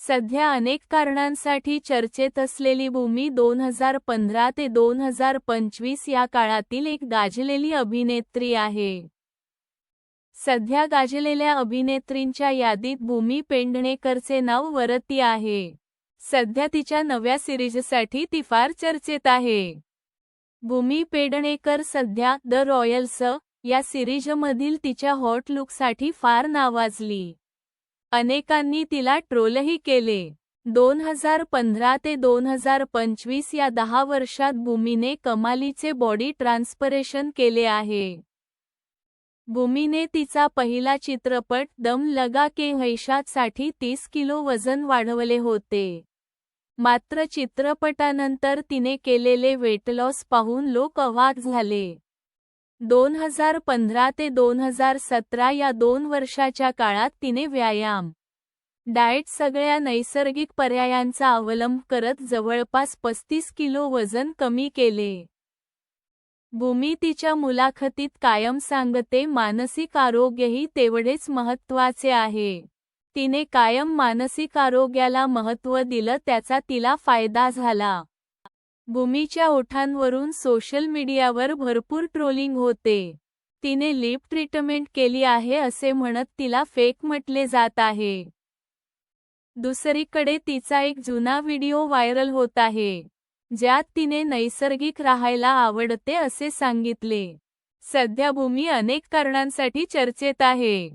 सध्या अनेक कारणांसाठी चर्चेत असलेली भूमी 2015 ते 2025 या काळातील एक गाजलेली अभिनेत्री आहे. सध्या गाजलेल्या अभिनेत्रींच्या यादीत भूमी पेडणेकरचे नाव वरती आहे. सध्या तिच्या नव्या सिरीजसाठी ती फार चर्चेत आहे. भूमी पेडणेकर सध्या द रॉयल्स या सिरीजमधील तिच्या हॉट लुकसाठी फार नावाजली. अनेकांनी तिला ट्रोलही केले. 2015 ते 2025 या 10 वर्षात भूमीने कमालीचे बॉडी ट्रान्सफॉर्मेशन केले आहे. भूमीने तिचा पहिला चित्रपट दम लगा के हैशातसाठी 30 किलो वजन वाढवले होते. मात्र चित्रपटानंतर तिने केलेले वेट लॉस पाहून लोक अवाक झाले. 2015 ते 2017 या 2 वर्षाच्या काळात तिने व्यायाम, डाएट सगळ्या नैसर्गिक पर्यायांचा अवलंब करत जवळपास 35 किलो वजन कमी केले. भूमी तिच्या मुलाखतीत कायम सांगते मानसिक आरोग्यही तेवढेच महत्त्वाचे आहे. तिने कायम मानसिक आरोग्याला महत्त्व दिलं, त्याचा तिला फायदा झाला. भूमीच्या ओठांवरून सोशल मीडियावर भरपूर ट्रोलिंग होते. तिने लिप ट्रीटमेंट केली आहे असे म्हणत तिला फेक म्हटले जात आहे. दुसरीकडे तिचा एक जुना व्हिडिओ व्हायरल होत आहे, ज्यात तिने नैसर्गिक राहायला आवडते असे सांगितले. सध्या भूमी अनेक कारणांसाठी चर्चेत आहे.